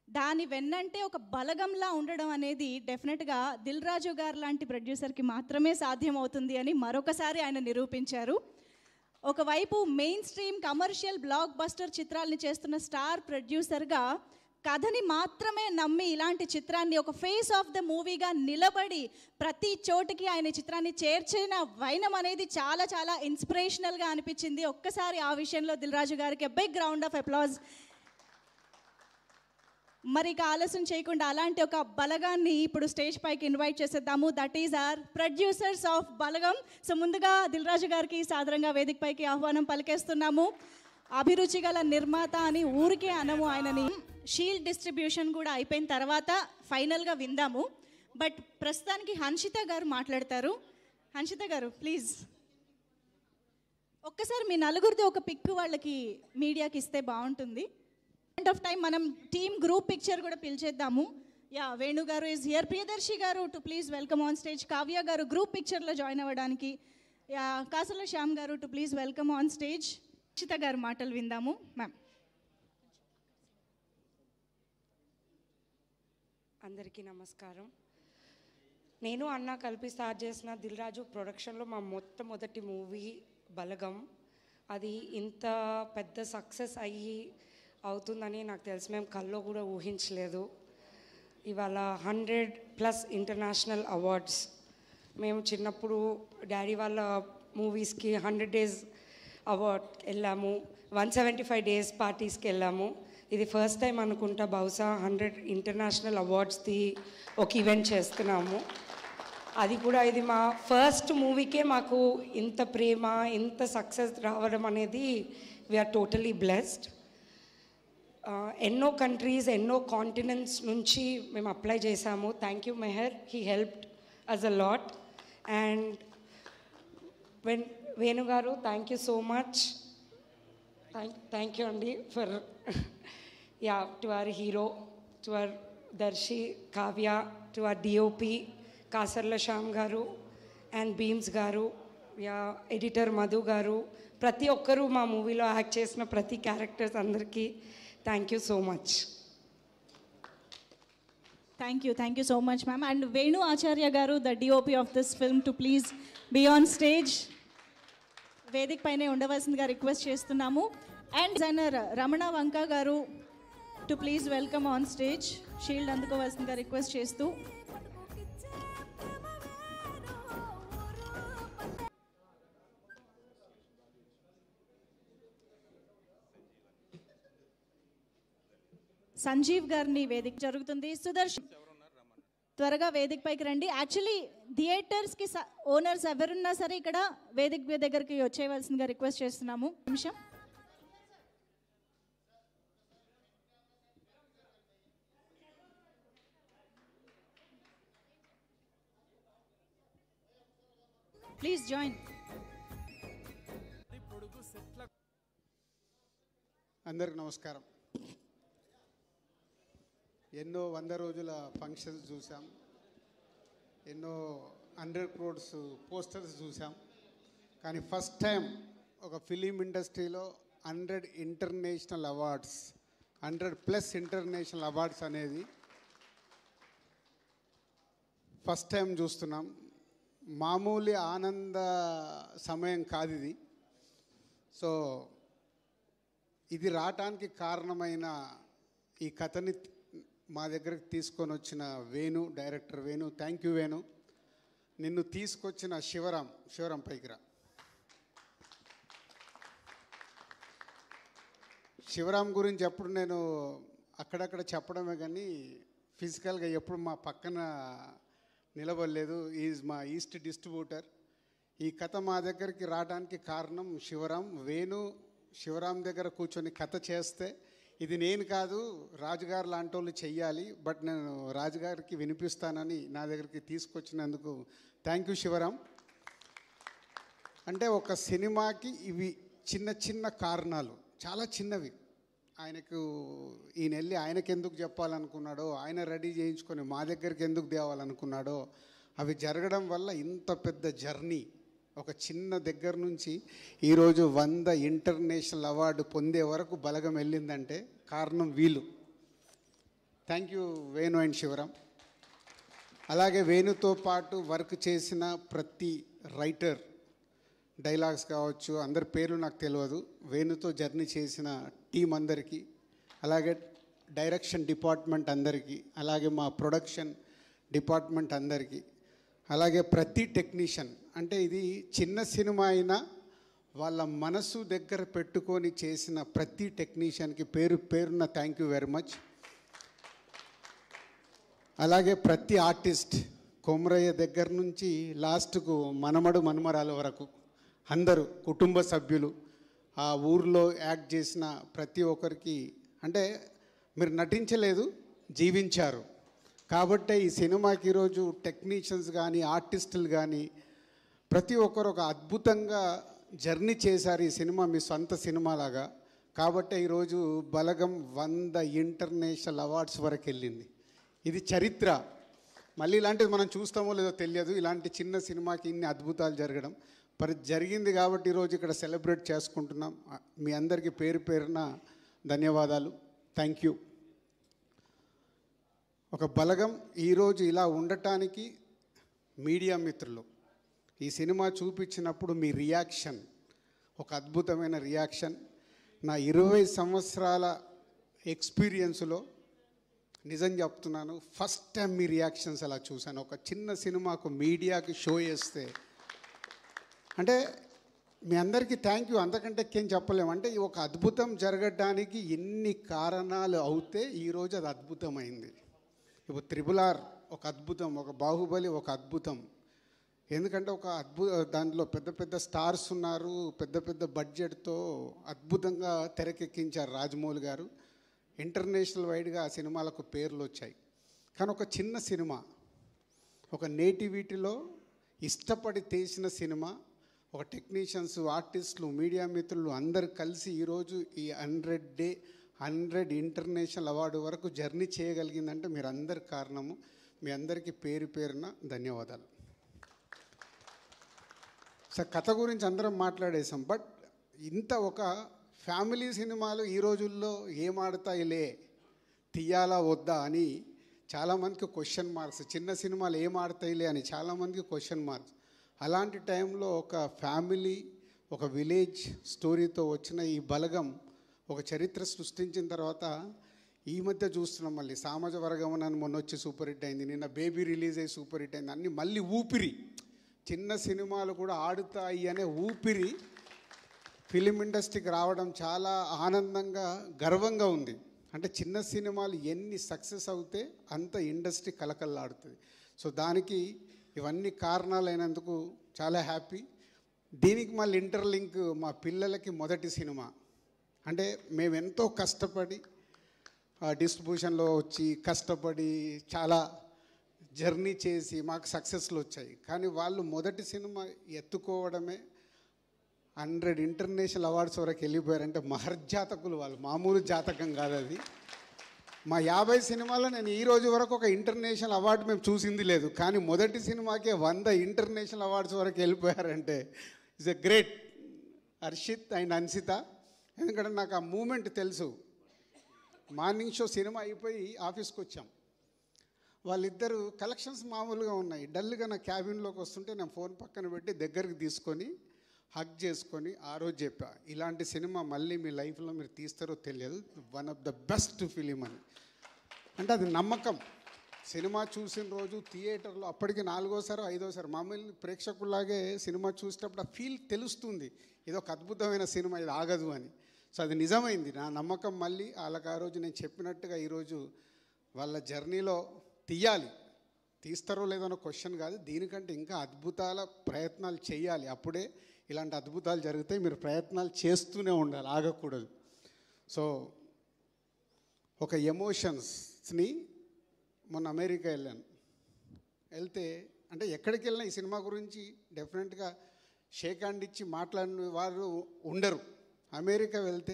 దాని వెన్నంటే ఒక బలగంలా ఉండడం అనేది డెఫినెట్గా దిల్ రాజు గారు లాంటి ప్రొడ్యూసర్కి మాత్రమే సాధ్యమవుతుంది అని మరొకసారి ఆయన నిరూపించారు. ఒకవైపు mainstream commercial blockbuster star చేస్తున్న స్టార్ ప్రొడ్యూసర్గా కథని మాత్రమే నమ్మి ఇలాంటి చిత్రాన్ని ఒక ఫేస్ ఆఫ్ ద మూవీగా నిలబడి ప్రతి చోటికి ఆయన చిత్రాన్ని చేర్చిన వైనం అనేది చాలా చాలా ఇన్స్పిరేషనల్గా అనిపించింది. ఒక్కసారి ఆ విషయంలో దిల్ రాజు గారికి బిగ్ రౌండ్ ఆఫ్ అప్లాజ్. మరి ఇక ఆలస్యం చేయకుండా అలాంటి ఒక బలగాన్ని ఇప్పుడు స్టేజ్ పైకి ఇన్వైట్ చేసేద్దాము. That is our producers of Balagam. So ముందుగా దిల్ రాజు గారికి సాదరంగా వేదిక పైకి ఆహ్వానం పలికేస్తున్నాము. అభిరుచి గల నిర్మాత అని ఊరికే అనము ఆయనని. షీల్డ్ డిస్ట్రిబ్యూషన్ కూడా అయిపోయిన తర్వాత ఫైనల్గా విందాము. బట్ ప్రస్తుతానికి హన్షిత గారు మాట్లాడతారు. హన్షిత గారు ప్లీజ్ ఒక్కసారి మీ నలుగురిది ఒక పిక్ వాళ్ళకి మీడియాకి ఇస్తే బాగుంటుంది. ఆఫ్ టైం మనం టీమ్ గ్రూప్ పిక్చర్ కూడా పిలిచేద్దాము. Yeah, Venu garu is here. Priyadarshi garu to please welcome on stage. Kavya garu group పిక్చర్లో జాయిన్ అవ్వడానికి. Yeah, Kasarla Shyam garu to please welcome on stage. చిత గారు మాటలు విందాము. మ్యామ్. అందరికీ నమస్కారం. నేను అన్న కలిపి స్టార్ట్ చేసిన దిల్ రాజు ప్రొడక్షన్లో మా మొట్టమొదటి మూవీ బలగం. అది ఇంత పెద్ద సక్సెస్ అయ్యి అవుతుందని నాకు తెలిసి మేము కల్లో కూడా ఊహించలేదు. ఇవాళ 100+ ఇంటర్నేషనల్ అవార్డ్స్. మేము చిన్నప్పుడు డాడీ వాళ్ళ మూవీస్కి 100 డేస్ అవార్డ్ వెళ్ళాము, 175 డేస్ పార్టీస్కి వెళ్ళాము. ఇది ఫస్ట్ టైం అనుకుంటా బహుశా 100 ఇంటర్నేషనల్ అవార్డ్స్ది ఒక ఈవెంట్ చేస్తున్నాము. అది కూడా ఇది మా ఫస్ట్ మూవీకే మాకు ఇంత ప్రేమ, ఇంత సక్సెస్ రావడం అనేది వీఆర్ టోటలీ బ్లెస్డ్. ఎన్నో కంట్రీస్, ఎన్నో కాంటినెంట్స్ నుంచి మేము అప్లై చేశాము. Thank you Meher, he helped us a lot. And వేణుగారు, thank you so much. Thank you అండి for to our hero, to our Darsi Kavya, to our DOP Kasarla Shyam గారు అండ్ బీమ్స్ గారు, editor Madhu గారు, ప్రతి ఒక్కరూ మా మూవీలో యాక్ట్ చేసిన ప్రతి క్యారెక్టర్స్ అందరికీ thank you so much. Thank you so much ma'am. And Venu Acharya garu, the DOP of this film, to please be on stage. వేదిక పైనే ఉండవలసిందిగా రిక్వెస్ట్ చేస్తున్నాము. And designer Ramana Vanka garu to please welcome on stage. Shield అందుకోవాల్సిందిగా request చేస్తూ సంజీవ్ గారిని వేదిక జరుగుతుంది. సుదర్శన్ త్వరగా వేదిక పైకి రండి. యాక్చువల్లీ థియేటర్స్కి ఓనర్స్ ఎవరున్నా సరే ఇక్కడ వేదిక దగ్గరికి వచ్చేయవలసిందిగా రిక్వెస్ట్ చేస్తున్నాము. నిమిషం. Please join. అందరికి నమస్కారం. ఎన్నో 100 రోజుల ఫంక్షన్స్ చూసాం, ఎన్నో 100 crores పోస్టర్స్ చూసాం. కానీ ఫస్ట్ టైం ఒక ఫిలిం ఇండస్ట్రీలో 100 ఇంటర్నేషనల్ అవార్డ్స్, 100+ ఇంటర్నేషనల్ అవార్డ్స్ అనేది ఫస్ట్ టైం చూస్తున్నాం. మామూలు ఆనంద సమయం కాదు ఇది. సో ఇది రావటానికి కారణమైన ఈ కథని మా దగ్గరకు తీసుకొని వచ్చిన Venu, director Venu, thank you Venu. నిన్ను తీసుకొచ్చిన శివరాం పైకి రా. శివరాం గురించి ఎప్పుడు నేను అక్కడక్కడ చెప్పడమే కానీ ఫిజికల్గా ఎప్పుడు మా పక్కన నిలబడలేదు. ఈజ్ మా ఈస్ట్ డిస్ట్రిబ్యూటర్. ఈ కథ మా దగ్గరికి రావడానికి కారణం శివరాం. వేణు శివరాం దగ్గర కూర్చొని కథ చేస్తే ఇది నేను కాదు, రాజుగారు లాంటి వాళ్ళు చెయ్యాలి, బట్ నేను రాజుగారికి వినిపిస్తానని నా దగ్గరికి తీసుకొచ్చినందుకు థ్యాంక్ యూ శివరాం. అంటే ఒక సినిమాకి ఇవి చిన్న చిన్న కారణాలు, చాలా చిన్నవి. ఈయన వెళ్ళి ఆయనకి ఎందుకు చెప్పాలనుకున్నాడో, ఆయన రెడీ చేయించుకొని మా దగ్గరికి ఎందుకు తేవాలనుకున్నాడో అవి జరగడం వల్ల ఇంత పెద్ద జర్నీ ఒక చిన్న దగ్గర నుంచి ఈరోజు 100 ఇంటర్నేషనల్ అవార్డు పొందే వరకు బలగం వెళ్ళిందంటే కారణం వీళ్ళు. Thank you Venu and Shivaram. అలాగే వేణుతో పాటు వర్క్ చేసిన ప్రతి రైటర్, డైలాగ్స్ కావచ్చు, అందరి పేర్లు నాకు తెలియదు, వేణుతో జర్నీ చేసిన టీం అందరికీ, అలాగే డైరెక్షన్ డిపార్ట్మెంట్ అందరికీ, అలాగే మా ప్రొడక్షన్ డిపార్ట్మెంట్ అందరికీ, అలాగే ప్రతి టెక్నీషియన్. అంటే ఇది చిన్న సినిమా అయినా వాళ్ళ మనసు దగ్గర పెట్టుకొని చేసిన ప్రతి టెక్నీషియన్కి పేరున థ్యాంక్ యూ వెరీ మచ్. అలాగే ప్రతి ఆర్టిస్ట్, కొమరయ్య దగ్గర నుంచి లాస్ట్కు మనమరాల వరకు అందరూ కుటుంబ సభ్యులు, ఆ ఊర్లో యాక్ట్ చేసిన ప్రతి ఒక్కరికి, అంటే మీరు నటించలేదు, జీవించారు. కాబట్టే ఈ సినిమాకి ఈరోజు టెక్నీషియన్స్ కానీ ఆర్టిస్టులు కానీ ప్రతి ఒక్కరు ఒక అద్భుతంగా జర్నీ చేశారు. ఈ సినిమా మీ సొంత సినిమాలాగా. కాబట్టే ఈరోజు బలగం 100 ఇంటర్నేషనల్ అవార్డ్స్ వరకు వెళ్ళింది. ఇది చరిత్ర. మళ్ళీ ఇలాంటిది మనం చూస్తామో లేదో తెలియదు. ఇలాంటి చిన్న సినిమాకి ఇన్ని అద్భుతాలు జరగడం జరిగింది కాబట్టి ఈరోజు ఇక్కడ సెలబ్రేట్ చేసుకుంటున్నాం. మీ అందరికీ పేరున ధన్యవాదాలు. Thank you. ఒక బలగం ఈరోజు ఇలా ఉండటానికి మీడియా మిత్రులు, ఈ సినిమా చూపించినప్పుడు మీ రియాక్షన్ ఒక అద్భుతమైన రియాక్షన్. నా 20 సంవత్సరాల ఎక్స్పీరియన్స్లో నిజం చెప్తున్నాను, ఫస్ట్ టైం మీ రియాక్షన్స్ అలా చూశాను. ఒక చిన్న సినిమాకు మీడియాకి షో చేస్తే అంటే మీ అందరికీ థ్యాంక్ యూ, అంతకంటే ఏం చెప్పలేము. అంటే ఒక అద్భుతం జరగడానికి ఎన్ని కారణాలు అవుతే ఈరోజు అది అద్భుతమైంది. ఇప్పుడు RRR ఒక అద్భుతం, ఒక బాహుబలి ఒక అద్భుతం. ఎందుకంటే ఒక దాంట్లో పెద్ద పెద్ద స్టార్స్ ఉన్నారు, పెద్ద పెద్ద బడ్జెట్తో అద్భుతంగా తెరకెక్కించారు రాజమౌళి గారు. ఇంటర్నేషనల్ వైడ్గా ఆ సినిమాలకు పేర్లు వచ్చాయి. కానీ ఒక చిన్న సినిమా, ఒక నేటివిటీలో ఇష్టపడి తీసిన సినిమా, ఒక టెక్నీషియన్స్, ఆర్టిస్టులు, మీడియా మిత్రులు అందరు కలిసి ఈరోజు ఈ 100 ఇంటర్నేషనల్ అవార్డు వరకు జర్నీ చేయగలిగిందంటే మీరు అందరి కారణము. మీ అందరికీ పేరు పేరున ధన్యవాదాలు. సార్ కథ గురించి అందరం మాట్లాడేసాం, బట్ ఇంత ఒక ఫ్యామిలీ సినిమాలు ఈ రోజుల్లో ఏం ఆడతాయిలే, తీయాలా వద్దా అని చాలామందికి క్వశ్చన్ మార్క్స్. చిన్న సినిమాలు ఏం ఆడతాయిలే అని చాలామందికి క్వశ్చన్ మార్క్స్. అలాంటి టైంలో ఒక ఫ్యామిలీ, ఒక విలేజ్ స్టోరీతో వచ్చిన ఈ బలగం ఒక చరిత్ర సృష్టించిన తర్వాత ఈ మధ్య చూస్తున్నాం మళ్ళీ సామాజ వర్గమనాన్ని మొన్న వచ్చి సూపర్ హిట్ అయింది, నిన్న బేబీ రిలీజ్ అయ్యి సూపర్ హిట్ అయింది. అన్నీ మళ్ళీ ఊపిరి, చిన్న సినిమాలు కూడా ఆడుతాయి అనే ఊపిరి ఫిలిం ఇండస్ట్రీకి రావడం చాలా ఆనందంగా, గర్వంగా ఉంది. అంటే చిన్న సినిమాలు ఎన్ని సక్సెస్ అవుతే అంత ఇండస్ట్రీ కలకల్లాడుతుంది. సో దానికి ఇవన్నీ కారణాలైనందుకు చాలా హ్యాపీ. దీనికి మళ్ళీ ఇంటర్లింక్ మా పిల్లలకి మొదటి సినిమా. అంటే మేము ఎంతో కష్టపడి డిస్ట్రిబ్యూషన్లో వచ్చి కష్టపడి చాలా జర్నీ చేసి మాకు సక్సెస్లు వచ్చాయి. కానీ వాళ్ళు మొదటి సినిమా ఎత్తుకోవడమే 100 ఇంటర్నేషనల్ అవార్డ్స్ వరకు వెళ్ళిపోయారంటే మహర్జాతకులు వాళ్ళు, మామూలు జాతకం కాదు అది. మా 50 సినిమాలో నేను ఈ రోజు వరకు ఒక ఇంటర్నేషనల్ అవార్డు మేము చూసింది లేదు. కానీ మొదటి సినిమాకే 100 ఇంటర్నేషనల్ అవార్డ్స్ వరకు వెళ్ళిపోయారంటే it's a great. Harshit and Anshitha, ఎందుకంటే నాకు ఆ మూమెంట్ తెలుసు. మార్నింగ్ షో సినిమా అయిపోయి ఆఫీస్కి వచ్చాం, వాళ్ళిద్దరూ కలెక్షన్స్ మామూలుగా ఉన్నాయి, డల్గా నా క్యాబిన్లోకి వస్తుంటే నేను ఫోన్ పక్కన పెట్టి దగ్గరికి తీసుకొని హగ్ చేసుకొని ఆ రోజు చెప్పా, ఇలాంటి సినిమా మళ్ళీ మీ లైఫ్లో మీరు తీస్తారో తెలియదు, one of the best film అని. అంటే అది నమ్మకం. సినిమా చూసిన రోజు థియేటర్లో అప్పటికి 4వ సారి 5వ సారి మామూలు ప్రేక్షకుల్లాగే సినిమా చూసేటప్పుడు ఆ ఫీల్ తెలుస్తుంది, ఇది ఒక అద్భుతమైన సినిమా, ఇది ఆగదు అని. సో అది నిజమైంది. నా నమ్మకం మళ్ళీ వాళ్ళకి ఆ రోజు నేను చెప్పినట్టుగా ఈరోజు వాళ్ళ జర్నీలో తీయాలి, తీస్తారో లేదో అన్న క్వశ్చన్ కాదు, దీనికంటే ఇంకా అద్భుతాల ప్రయత్నాలు చేయాలి. అప్పుడే ఇలాంటి అద్భుతాలు జరుగుతాయి. మీరు ప్రయత్నాలు చేస్తూనే ఉండాలి, ఆగకూడదు. సో ఒక ఎమోషన్స్ని మొన్న అమెరికా వెళ్తే అంటే ఎక్కడికి వెళ్ళినా ఈ సినిమా గురించి డెఫినెట్గా షేక్ హ్యాండ్ ఇచ్చి మాట్లాడిన వారు ఉండరు. అమెరికా వెళ్తే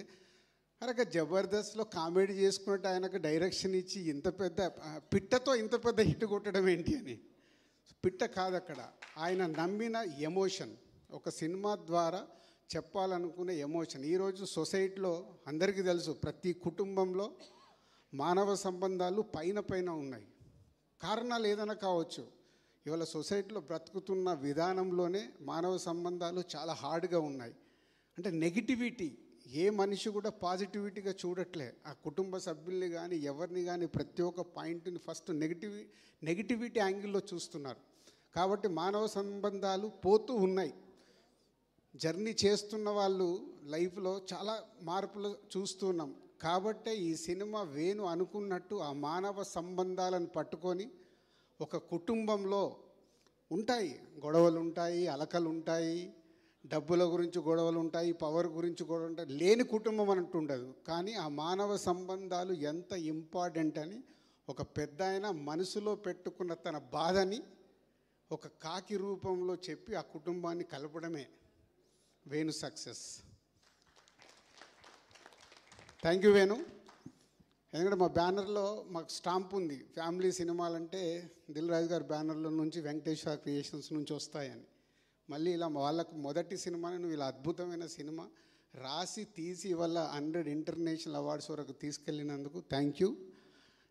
అరే జబర్దస్త్లో కామెడీ చేసుకున్నట్టు ఆయనకు డైరెక్షన్ ఇచ్చి ఇంత పెద్ద పిట్టతో ఇంత పెద్ద హిట్ కొట్టడం ఏంటి అని. పిట్ట కాదు అక్కడ, ఆయన నమ్మిన ఎమోషన్, ఒక సినిమా ద్వారా చెప్పాలనుకునే ఎమోషన్. ఈరోజు సొసైటీలో అందరికీ తెలుసు, ప్రతి కుటుంబంలో మానవ సంబంధాలు పైన ఉన్నాయి. కారణాలు ఏదైనా కావచ్చు. ఇవాళ సొసైటీలో బ్రతుకుతున్న విధానంలోనే మానవ సంబంధాలు చాలా హార్డ్గా ఉన్నాయి. అంటే నెగిటివిటీ, ఏ మనిషి కూడా పాజిటివిటీగా చూడట్లే. ఆ కుటుంబ సభ్యుల్ని కానీ ఎవరిని కానీ ప్రతి ఒక్క పాయింట్ని ఫస్ట్ నెగిటివిటీ యాంగిల్లో చూస్తున్నారు. కాబట్టి మానవ సంబంధాలు పోతూ ఉన్నాయి. జర్నీ చేస్తున్న వాళ్ళు లైఫ్లో చాలా మార్పులు చూస్తున్నాం. కాబట్టే ఈ సినిమా వేణు అనుకున్నట్టు ఆ మానవ సంబంధాలను పట్టుకొని ఒక కుటుంబంలో ఉంటాయి, గొడవలు ఉంటాయి, అలకలు ఉంటాయి, డబ్బుల గురించి గొడవలు ఉంటాయి, పవర్ గురించి గొడవలు ఉంటాయి, లేని కుటుంబం అంటూ ఉండదు. కానీ ఆ మానవ సంబంధాలు ఎంత ఇంపార్టెంట్ అని ఒక పెద్ద ఆయన మనసులో పెట్టుకున్న తన బాధని ఒక కాకి రూపంలో చెప్పి ఆ కుటుంబాన్ని కలపడమే Venu success. Thank you Venu. ఎందుకంటే మా బ్యానర్లో మాకు స్టాంప్ ఉంది, ఫ్యామిలీ సినిమాలంటే దిల్ రాజు గారి బ్యానర్లో నుంచి వెంకటేశ్వర క్రియేషన్స్ నుంచి వస్తాయని. మళ్ళీ ఇలా వాళ్ళకు మొదటి సినిమాని నువ్వు ఇలా అద్భుతమైన సినిమా రాసి తీసి వల్ల 100 ఇంటర్నేషనల్ అవార్డ్స్ వరకు తీసుకెళ్ళినందుకు థ్యాంక్ యూ.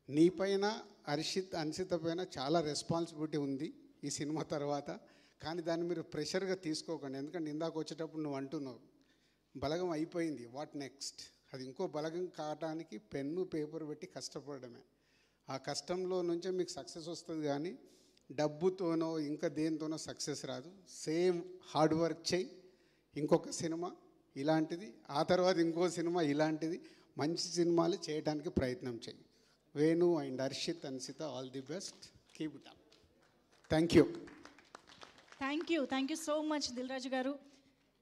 నీపైన హర్షిత్ అన్సిత పైన చాలా రెస్పాన్సిబిలిటీ ఉంది. ఈ సినిమా తర్వాత. కానీ దాన్ని మీరు ప్రెషర్గా తీసుకోకండి, ఎందుకంటే ఇందాక వచ్చేటప్పుడు నువ్వు అంటున్నావు బలగం అయిపోయింది, వాట్ నెక్స్ట్. అది ఇంకో బలగం కావడానికి పెన్ను పేపర్ పెట్టి కష్టపడమే. ఆ కష్టంలో నుంచే మీకు సక్సెస్ వస్తుంది, కానీ డబ్బుతోనో ఇంకా దేనితోనో సక్సెస్ రాదు. సేమ్ హార్డ్ వర్క్ చేయి, ఇంకొక సినిమా ఇలాంటిది, ఆ తర్వాత ఇంకో సినిమా ఇలాంటిది, మంచి సినిమాలు చేయడానికి ప్రయత్నం చేయి. Venu and Harshit, Anshitha, all the best, keep it up. Thank you. Thank you so much Dil Raju garu.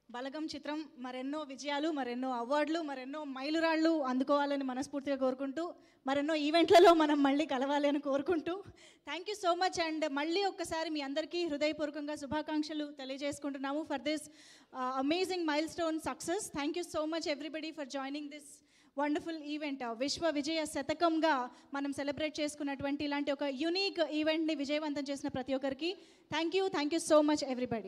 Balagam చిత్రం మరెన్నో విజయాలు, మరెన్నో అవార్డులు, మరెన్నో మైలురాళ్ళు అందుకోవాలని మనస్ఫూర్తిగా కోరుకుంటూ, మరెన్నో ఈవెంట్లలో మనం మళ్ళీ కలవాలి అని కోరుకుంటూ thank you so much. And మళ్ళీ ఒక్కసారి మీ అందరికీ హృదయపూర్వకంగా శుభాకాంక్షలు తెలియజేసుకుంటున్నాము for this amazing milestone success. Thank you so much everybody for joining this wonderful event. విశ్వ విజయ శతకంగా మనం సెలబ్రేట్ చేసుకున్నటువంటి ఇలాంటి ఒక యునీక్ ఈవెంట్ని విజయవంతం చేసిన ప్రతి ఒక్కరికి thank you so much everybody.